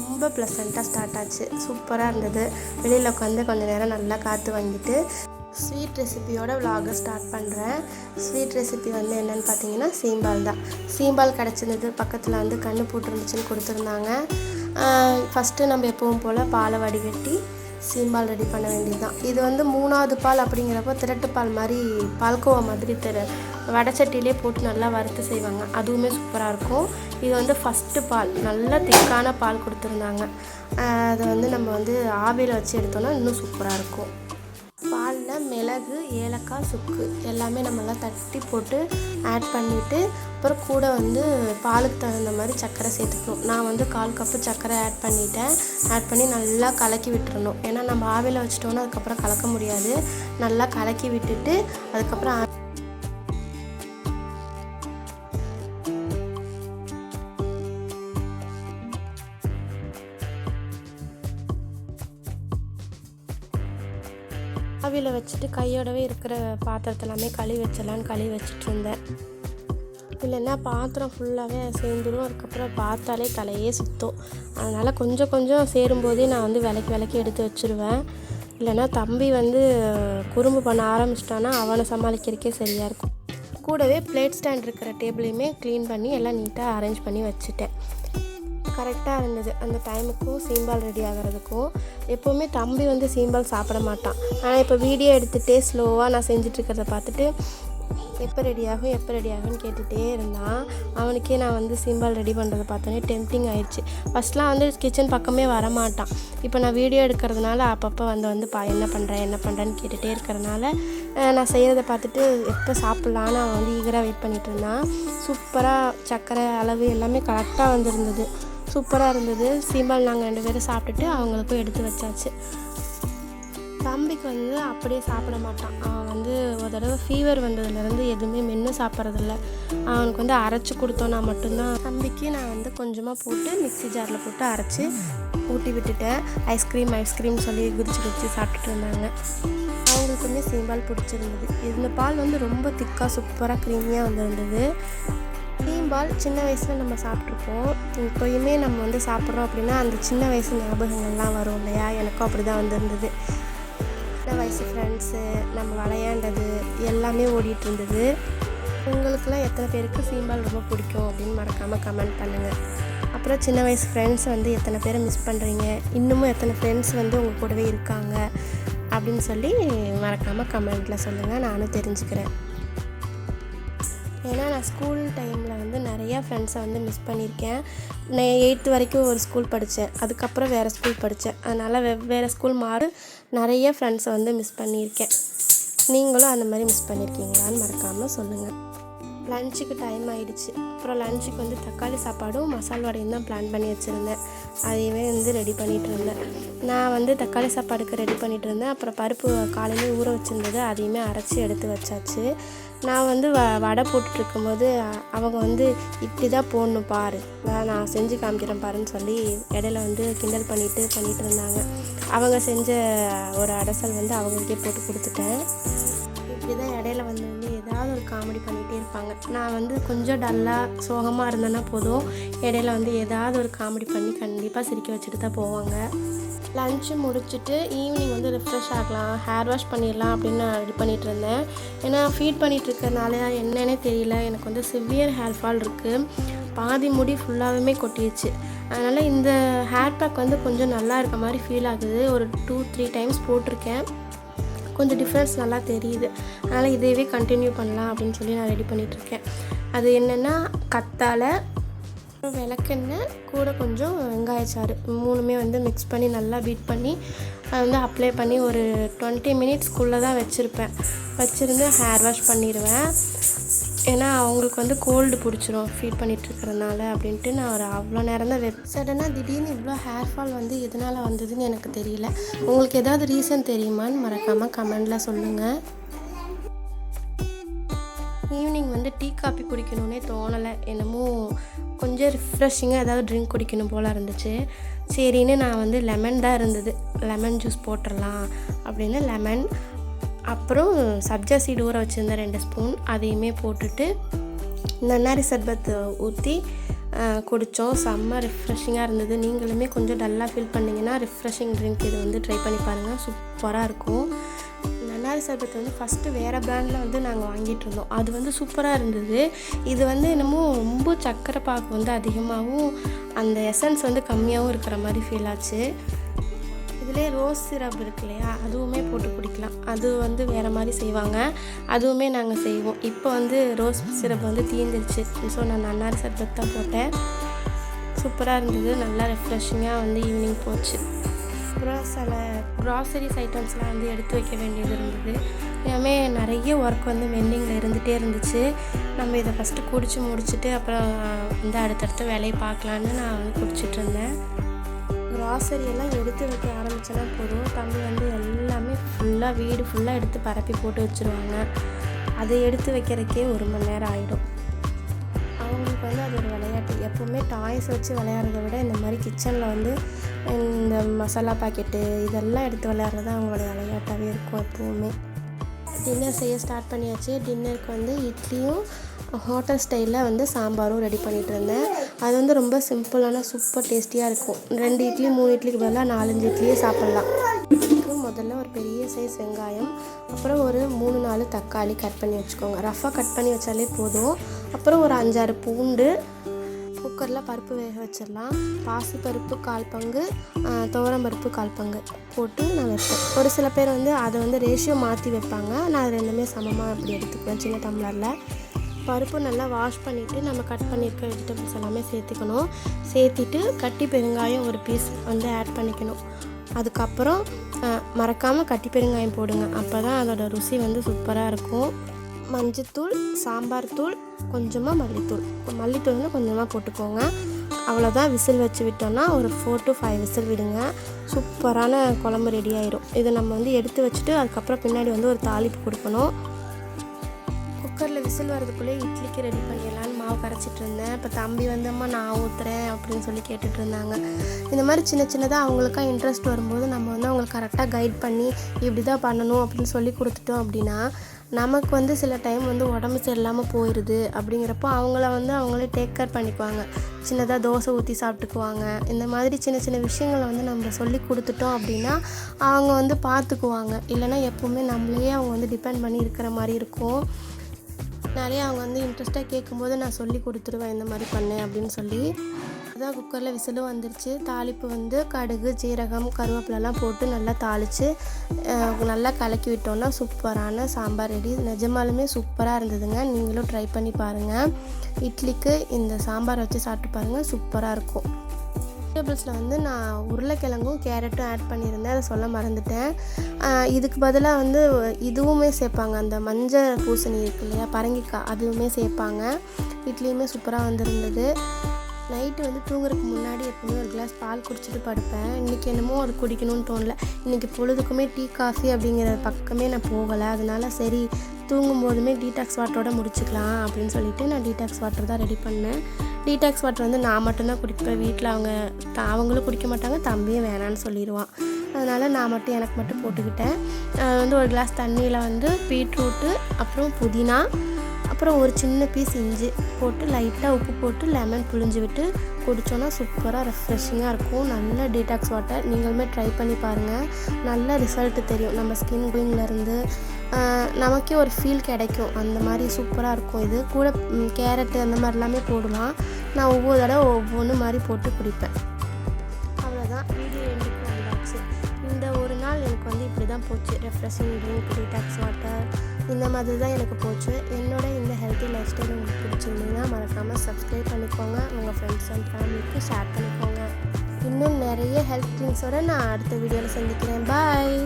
ரொம்ப ப்ளசண்ட்டாக ஸ்டார்ட் ஆச்சு. சூப்பராக இருந்தது. வெளியில் உட்காந்து கொஞ்சம் நேரம் நல்லா காற்று வாங்கிட்டு ஸ்வீட் ரெசிபியோட விலாகை ஸ்டார்ட் பண்ணுறேன். ஸ்வீட் ரெசிபி வந்து என்னென்னு பார்த்தீங்கன்னா சீம்பால் தான். சீம்பால் கிடச்சிருந்தது, பக்கத்தில் வந்து கன்று போட்டுருந்துச்சுன்னு கொடுத்துருந்தாங்க. ஃபஸ்ட்டு நம்ம எப்பவும் போல் பாலை வடிகட்டி சீம்பால் ரெடி பண்ண வேண்டியது தான். இது வந்து 3வது பால் அப்படிங்கிறப்போ திரட்டு பால் மாதிரி பால்கோவா மாதிரி வடைச்சட்டிலே போட்டு நல்லா வறுத்து செய்வாங்க. அதுவுமே சூப்பராக இருக்கும். இது வந்து ஃபஸ்ட்டு பால், நல்லா திக்கான பால் கொடுத்துருந்தாங்க. அதை வந்து நம்ம வந்து ஆவியில் வச்சு எடுத்தோன்னா இன்னும் சூப்பராக இருக்கும். பாலில் மிளகு, ஏலக்காய், சுக்கு எல்லாமே நம்மளாம் தட்டி போட்டு ஆட் பண்ணிவிட்டு அப்புறம் கூட வந்து பாலுக்கு தகுந்த மாதிரி சர்க்கரை சேர்த்துக்கணும். நான் வந்து 1/4 கப்பு சர்க்கரை ஆட் பண்ணிட்டேன். ஆட் பண்ணி நல்லா கலக்கி விட்டுறணும். ஏன்னா நம்ம ஆவியில் வச்சிட்டோன்னா அதுக்கப்புறம் கலக்க முடியாது. நல்லா கலக்கி விட்டுட்டு அதுக்கப்புறம் ஆவியில் வச்சுட்டு கையோடவே இருக்கிற பாத்திரத்தை எல்லாமே கழுவி வச்சுட்டு இருந்தேன். இல்லைன்னா பாத்திரம் ஃபுல்லாகவே சேர்ந்துடும். அதுக்கப்புறம் பார்த்தாலே தலையே சுற்றும். அதனால் கொஞ்சம் கொஞ்சம் சேரும்போதே நான் வந்து விலக்கி எடுத்து வச்சுருவேன். இல்லைன்னா தம்பி வந்து குறும்பு பண்ண ஆரம்பிச்சிட்டான்னா அவனை சமாளிக்கிறதுக்கே சரியாக இருக்கும். கூடவே பிளேட் ஸ்டாண்ட் இருக்கிற டேபிளையுமே க்ளீன் பண்ணி எல்லாம் நீட்டாக அரேஞ்ச் பண்ணி வச்சுட்டேன். கரெக்டாக இருந்தது அந்த டைமுக்கும் சீம்பால் ரெடி ஆகிறதுக்கும். எப்போவுமே தம்பி வந்து சீம்பால் சாப்பிட மாட்டான். ஆனால் இப்போ வீடியோ எடுத்துகிட்டே ஸ்லோவாக நான் செஞ்சிட்ருக்கிறத பார்த்துட்டு எப்போ ரெடி ஆகும்னு கேட்டுகிட்டே இருந்தான். அவனுக்கே நான் வந்து சீம்பால் ரெடி பண்ணுறதை பார்த்தோன்னே டெம்ப்டிங் ஆயிடுச்சு. ஃபஸ்ட்லாம் வந்து கிச்சன் பக்கமே வரமாட்டான். இப்போ நான் வீடியோ எடுக்கிறதுனால அப்பப்போ வந்து என்ன பண்ணுறேன்னு கேட்டுகிட்டே இருக்கிறதுனால நான் செய்கிறத பார்த்துட்டு எப்போ சாப்பிட்லான்னு அவன் வந்து ஈகராக வெயிட் பண்ணிகிட்டு இருந்தான். சூப்பராக சர்க்கரை அளவு எல்லாமே கரெக்டாக வந்துருந்தது. சூப்பராக இருந்தது. சீம்பால் நாங்கள் 2 பேரும் சாப்பிட்டுட்டு அவங்களுக்கும் எடுத்து வச்சாச்சு. தம்பிக்கு வந்து அப்படியே சாப்பிட மாட்டான். அவன் வந்து ஒரு தடவை ஃபீவர் வந்ததுலேருந்து எதுவுமே மென்று சாப்பிட்றதில்ல. அவனுக்கு வந்து அரைச்சி கொடுத்தோன்னா மட்டும்தான். தம்பிக்கு நான் வந்து கொஞ்சமாக போட்டு மிக்ஸி ஜாரில் போட்டு அரைச்சி ஊட்டி விட்டுட்டேன். ஐஸ்கிரீம் சொல்லி குதிச்சு சாப்பிட்டுட்டு இருந்தாங்க. அவங்களுக்குமே சீம்பால் பிடிச்சிருந்தது. இந்த பால் வந்து ரொம்ப திக்காக சூப்பராக க்ரீமியாக வந்துருந்தது. சீம்பால் சின்ன வயசில் நம்ம சாப்பிட்ருப்போம். இப்போயுமே நம்ம வந்து சாப்பிட்றோம் அப்படின்னா அந்த சின்ன வயசு ஞாபகங்கள்லாம் வரும் இல்லையா? எனக்கும் அப்படி தான் வந்துருந்தது. சின்ன வயசு ஃப்ரெண்ட்ஸு, நம்ம விளையாண்டது எல்லாமே ஓடிட்டு இருந்தது. உங்களுக்குலாம் எத்தனை பேருக்கு சீம்பால் ரொம்ப பிடிக்கும் அப்படின்னு மறக்காமல் கமெண்ட் பண்ணுங்கள். அப்புறம் சின்ன வயசு ஃப்ரெண்ட்ஸ் வந்து எத்தனை பேரை மிஸ் பண்ணுறீங்க, இன்னமும் எத்தனை ஃப்ரெண்ட்ஸ் வந்து உங்கள் கூடவே இருக்காங்க அப்படின்னு சொல்லி மறக்காமல் கமெண்ட்டில் சொல்லுங்கள். நானும் தெரிஞ்சுக்கிறேன். ஏன்னா நான் ஸ்கூல் டைமில் வந்து நிறையா ஃப்ரெண்ட்ஸை வந்து மிஸ் பண்ணியிருக்கேன். நான் 8th வரைக்கும் ஒரு ஸ்கூல் படித்தேன். அதுக்கப்புறம் வேறு ஸ்கூல் படித்தேன். அதனால் வேறு ஸ்கூல் மாறி நிறைய ஃப்ரெண்ட்ஸை வந்து மிஸ் பண்ணியிருக்கேன். நீங்களும் அந்த மாதிரி மிஸ் பண்ணியிருக்கீங்களான்னு மறக்காமல் சொல்லுங்கள். லஞ்சுக்கு டைம் ஆகிடுச்சு. அப்புறம் லஞ்சுக்கு வந்து தக்காளி சாப்பாடும் மசால் வடையும் தான் பிளான் பண்ணி வச்சுருந்தேன். அதையுமே வந்து ரெடி பண்ணிகிட்டு இருந்தேன். நான் வந்து தக்காளி சாப்பாடுக்கு ரெடி பண்ணிகிட்டு இருந்தேன். அப்புறம் பருப்பு காலையிலே ஊற வச்சுருந்தது, அதையுமே அரைச்சி எடுத்து வச்சாச்சு. நான் வந்து வடை போட்டுட்ருக்கும்போது அவங்க வந்து இப்படி தான் போடணும் பாரு, நான் செஞ்சு காமிக்கிறேன் பாருன்னு சொல்லி இடையில வந்து கிண்டல் பண்ணிட்டு இருந்தாங்க. அவங்க செஞ்ச ஒரு அடைசல் வந்து அவங்களுக்கே போட்டு கொடுத்துட்டேன். இப்படி தான் இடையில வந்து ஏதாவது ஒரு காமெடி பண்ணிகிட்டே இருப்பாங்க. நான் வந்து கொஞ்சம் டல்லாக சோகமாக இருந்தேன்னா போதும், இடையில வந்து ஏதாவது ஒரு காமெடி பண்ணி கண்டிப்பாக சிரிக்க வச்சுட்டு தான் போவாங்க. லஞ்சு முடிச்சுட்டு ஈவினிங் வந்து ரிஃப்ரெஷ் ஆகலாம், ஹேர் வாஷ் பண்ணிடலாம் அப்படின்னு நான் ரெடி பண்ணிகிட்டு இருந்தேன். ஏன்னா ஃபீட் பண்ணிகிட்டு இருக்கிறனால என்னன்னே தெரியல, எனக்கு வந்து சிவியர் ஹேர் ஃபால் இருக்குது. பாதி முடி ஃபுல்லாகவே கொட்டிடுச்சு. அதனால் இந்த ஹேர் பேக் வந்து கொஞ்சம் நல்லா இருக்க மாதிரி ஃபீல் ஆகுது. ஒரு 2-3 டைம்ஸ் போட்டிருக்கேன். கொஞ்சம் டிஃப்ரென்ஸ் நல்லா தெரியுது. அதனால் இதையவே கண்டினியூ பண்ணலாம் அப்படின்னு சொல்லி நான் ரெடி பண்ணிகிட்ருக்கேன். அது என்னென்னா கத்தாழை, விளக்கெண்ணெய், கூட கொஞ்சம் வெங்காயச்சாறு 3மே வந்து மிக்ஸ் பண்ணி நல்லா பீட் பண்ணி அதை வந்து அப்ளை பண்ணி ஒரு 20 மினிட்ஸ்க்குள்ளே தான் வச்சுருந்து ஹேர் வாஷ் பண்ணிடுவேன். ஏன்னா அவங்களுக்கு வந்து கோல்டு பிடிச்சிரும் ஃபீட் பண்ணிகிட்ருக்கிறதுனால அப்படின்ட்டு நான் ஒரு அவ்வளோ நேரம் தான் சடனாக திடீர்னு இவ்வளோ ஹேர் ஃபால் வந்து எதனால் வந்ததுன்னு எனக்கு தெரியல. உங்களுக்கு ஏதாவது ரீசன் தெரியுமான்னு மறக்காமல் கமெண்டில் சொல்லுங்கள். ஈவினிங் வந்து டீ காஃபி குடிக்கணுன்னே தோணலை. என்னமோ கொஞ்சம் ரிஃப்ரெஷிங்காக ஏதாவது ட்ரிங்க் குடிக்கணும் போல் இருந்துச்சு. சரின்னு நான் வந்து லெமன் தான் இருந்தது, லெமன் ஜூஸ் போட்டுடலாம் அப்படின்னு லெமன், அப்புறம் சப்ஜா சீடு ஊற வச்சுருந்தேன் 2 ஸ்பூன், அதையுமே போட்டுட்டு நன்னாரி சர்பத் ஊற்றி குடித்தோம். செம்ம ரிஃப்ரெஷிங்காக இருந்தது. நீங்களுமே கொஞ்சம் டல்லாக ஃபீல் பண்ணிங்கன்னா ரிஃப்ரெஷிங் ட்ரிங்க் இது வந்து ட்ரை பண்ணி பாருங்கள். சூப்பராக இருக்கும். நன்னாரி சர்பத் வந்து ஃபஸ்ட்டு வேறு ப்ராண்டில் வந்து நாங்கள் வாங்கிட்டு இருந்தோம். அது வந்து சூப்பராக இருந்தது. இது வந்து என்னமோ ரொம்ப சர்க்கரை பாகு வந்து அதிகமாகவும் அந்த எசன்ஸ் வந்து கம்மியாகவும் இருக்கிற மாதிரி ஃபீல் ஆச்சு. இதிலே ரோஸ் சிரப் இருக்கு இல்லையா, அதுவுமே போட்டு குடிக்கலாம். அது வந்து வேறு மாதிரி செய்வாங்க, அதுவுமே நாங்கள் செய்வோம். இப்போ வந்து ரோஸ் சிரப் வந்து தீர்ந்துருச்சு. ஸோ நான் நன்னாரி சர்பத் தான் போட்டேன். சூப்பராக இருந்தது. நல்லா ரெஃப்ரெஷிங்காக வந்து ஈவினிங் போச்சு. அப்புறம் சில க்ராசரிஸ் ஐட்டம்ஸ்லாம் வந்து எடுத்து வைக்க வேண்டியது இருந்தது. எல்லாமே நிறைய ஒர்க் வந்து பெண்டிங்கில் இருந்துகிட்டே இருந்துச்சு. நம்ம இதை ஃபஸ்ட்டு குடிச்சு முடிச்சுட்டு அப்புறம் வந்து அடுத்தடுத்த வேலையை பார்க்கலான்னு நான் வந்து குடிச்சிட்டு இருந்தேன். க்ராசரியெல்லாம் எடுத்து வைக்க ஆரம்பித்தோன்னா போதும், தம்பி வந்து எல்லாமே ஃபுல்லாக வீடு ஃபுல்லாக எடுத்து பரப்பி போட்டு வச்சுருவாங்க. அதை எடுத்து வைக்கிறதுக்கே 1 மணி நேரம் ஆகிடும். அவங்களுக்கு வந்து அது ஒரு விளையாட்டு. எப்போவுமே டாய்ஸ் வச்சு விளையாடுறத விட இந்த மாதிரி கிச்சனில் வந்து இந்த மசாலா பாக்கெட்டு இதெல்லாம் எடுத்து விளையாடுறது அவங்களோட விளையாட்டாகவே இருக்கும் எப்போவுமே. டின்னர் செய்ய ஸ்டார்ட் பண்ணியாச்சு. டின்னருக்கு வந்து இட்லியும் ஹோட்டல் ஸ்டைலில் வந்து சாம்பாரும் ரெடி பண்ணிகிட்டு இருந்தேன். அது வந்து ரொம்ப சிம்பிளான சூப்பர் டேஸ்டியாக இருக்கும். 2 இட்லி 3 இட்லிக்கு பதிலாக 4-5 இட்லியே சாப்பிட்லாம். முதல்ல ஒரு பெரிய சைஸ் வெங்காயம், அப்புறம் ஒரு 3-4 தக்காளி கட் பண்ணி வச்சுக்கோங்க. ரஃபாக கட் பண்ணி வச்சாலே போதும். அப்புறம் ஒரு 5-6 பூண்டு. குக்கரில் பருப்பு வேக வச்சிடலாம். பாசிப்பருப்பு 1/4 பங்கு, துவரம்பருப்பு 1/4 பங்கு போட்டு நான் வைப்பேன். ஒரு சில பேர் வந்து அதை வந்து ரேஷியோ மாற்றி வைப்பாங்க. நான் ரெண்டுமே சமமாக அப்படி எடுத்துக்குவேன் சின்ன டம்ளரில். பருப்பு நல்லா வாஷ் பண்ணிவிட்டு நம்ம கட் பண்ணியிருக்க வெஜிடபிள்ஸ் எல்லாமே சேர்த்துக்கணும். சேர்த்திட்டு கட்டி பெருங்காயம் ஒரு பீஸ் வந்து ஆட் பண்ணிக்கணும். அதுக்கப்புறம் மறக்காமல் கட்டி பெருங்காயம் போடுங்க. அப்போ தான் அதோட ருசி வந்து சூப்பராக இருக்கும். மஞ்சத்தூள், சாம்பார் தூள், கொஞ்சமாக மல்லித்தூள்னு கொஞ்சமாக போட்டுக்கோங்க. அவ்வளோதான். விசில் வச்சு விட்டோன்னா ஒரு 4 to 5 விசில் விடுங்க. சூப்பரான குழம்பு ரெடி ஆயிரும். இதை நம்ம வந்து எடுத்து வச்சுட்டு அதுக்கப்புறம் பின்னாடி வந்து ஒரு தாளிப்பு கொடுக்கணும். குக்கரில் விசில் வரதுக்குள்ளே இட்லிக்கு ரெடி பண்ணிடலான்னு மாவு கரைச்சிட்டு இருந்தேன். இப்போ தம்பி வந்து அம்மா நான் ஊற்றுறேன் அப்படின்னு சொல்லி கேட்டுட்டு இருந்தாங்க. இந்த மாதிரி சின்ன சின்னதாக அவங்களுக்கா இன்ட்ரெஸ்ட் வரும்போது நம்ம வந்து அவங்களுக்கு கரெக்டாக கைட் பண்ணி இப்படி தான் பண்ணணும் அப்படின்னு சொல்லி கொடுத்துட்டோம் அப்படின்னா நமக்கு வந்து சில டைம் வந்து உடம்பு சரியில்லாமல் போயிடுது. அப்படிங்கிறப்போ அவங்களே டேக் கேர் பண்ணிக்குவாங்க. சின்னதாக தோசை ஊற்றி சாப்பிட்டுக்குவாங்க. இந்த மாதிரி சின்ன சின்ன விஷயங்களை வந்து நம்ம சொல்லி கொடுத்துட்டோம் அப்படின்னா அவங்க வந்து பார்த்துக்குவாங்க. இல்லைனா எப்போவுமே நம்மளையே அவங்க வந்து டிபெண்ட் பண்ணி இருக்கிற மாதிரி இருக்கும். நிறைய அவங்க வந்து இன்ட்ரெஸ்ட்டாக கேட்கும்போது நான் சொல்லி கொடுத்துருவேன், இந்த மாதிரி பண்ணேன் அப்படின்னு சொல்லி. அதான் குக்கரில் விசிலும் வந்துருச்சு. தாளிப்பு வந்து கடுகு, ஜீரகம், கருவேப்பிலெல்லாம் போட்டு நல்லா தாளித்து நல்லா கலக்கி விட்டோன்னா சூப்பரான சாம்பார் ரெடி. நிஜமாலுமே சூப்பராக இருந்ததுங்க. நீங்களும் ட்ரை பண்ணி பாருங்கள். இட்லிக்கு இந்த சாம்பார் வச்சு சாப்பிட்டு பாருங்கள், சூப்பராக இருக்கும். வெஜிடபிள்ஸில் வந்து நான் உருளைக்கிழங்கும் கேரட்டும் ஆட் பண்ணியிருந்தேன், அதை சொல்ல மறந்துட்டேன். இதுக்கு பதிலாக வந்து இதுவுமே சேர்ப்பாங்க. அந்த மஞ்சள் பூசணி இருக்கு இல்லையா, பரங்கிக்காய், அதுவுமே சேர்ப்பாங்க. இட்லியுமே சூப்பராக வந்திருந்தது. நைட்டு வந்து தூங்குறதுக்கு முன்னாடி எப்போவுமே ஒரு கிளாஸ் பால் குடிச்சிட்டு படுப்பேன். இன்றைக்கி என்னமோ அது குடிக்கணும்னு தோணலை. இன்றைக்கி பொழுதுக்குமே டீ காஃபி அப்படிங்கிற பக்கமே நான் போகலை. அதனால சரி தூங்கும் போதுமே டீடாக்ஸ் வாட்டரோட முடிச்சுக்கலாம் அப்படின்னு சொல்லிட்டு நான் டீடாக்ஸ் வாட்டர் தான் ரெடி பண்ணேன். டீடாக்ஸ் வாட்டர் வந்து நான் மட்டும்தான் குடிப்பேன். வீட்டில் அவங்களும் குடிக்க மாட்டாங்க, தம்பியும் வேணான்னு சொல்லிடுவான். அதனால் நான் மட்டும் எனக்கு மட்டும் போட்டுக்கிட்டேன். வந்து ஒரு கிளாஸ் தண்ணியில் வந்து பீட்ரூட்டு, அப்புறம் புதினா, அப்புறம் ஒரு சின்ன பீஸ் இஞ்சி போட்டு லைட்டாக உப்பு போட்டு லெமன் புழிஞ்சு விட்டு குடித்தோன்னா சூப்பராக ரெஃப்ரெஷிங்காக இருக்கும். நல்ல டீடாக்ஸ் வாட்டர். நீங்களுமே ட்ரை பண்ணி பாருங்கள். நல்ல ரிசல்ட்டு தெரியும். நம்ம ஸ்கின் க்ளீன்லேருந்து நமக்கே ஒரு ஃபீல் கிடைக்கும். அந்த மாதிரி சூப்பராக இருக்கும். இது கூட கேரட்டு அந்த மாதிரிலாமே போடலாம். நான் ஒவ்வொரு தடவை ஒவ்வொன்று மாதிரி போட்டு குடிப்பேன். அவ்வளோதான், வீடியோ எண்டுக்கு வந்தாச்சு. இந்த ஒரு நாள் எனக்கு வந்து இப்படி தான் போச்சு. ரெஃப்ரெஷிங் ட்ரிங்க், டீடாக்ஸ் வாட்டர், இந்த மாதிரி தான் எனக்கு போச்சு. என்னோட இந்த ஹெல்த்தி லைஃப் ஸ்டைல் உங்களுக்கு பிடிச்சிருந்தீங்கன்னா மறக்காமல் சப்ஸ்கிரைப் பண்ணிக்கோங்க. உங்கள் ஃப்ரெண்ட்ஸ் அண்ட் ஃபேமிலிக்கு ஷேர் பண்ணிக்கோங்க. இன்னும் நிறைய ஹெல்த் ட்ரிங்க்ஸோடு நான் அடுத்த வீடியோவில் சந்திக்கிறேன். பாய்.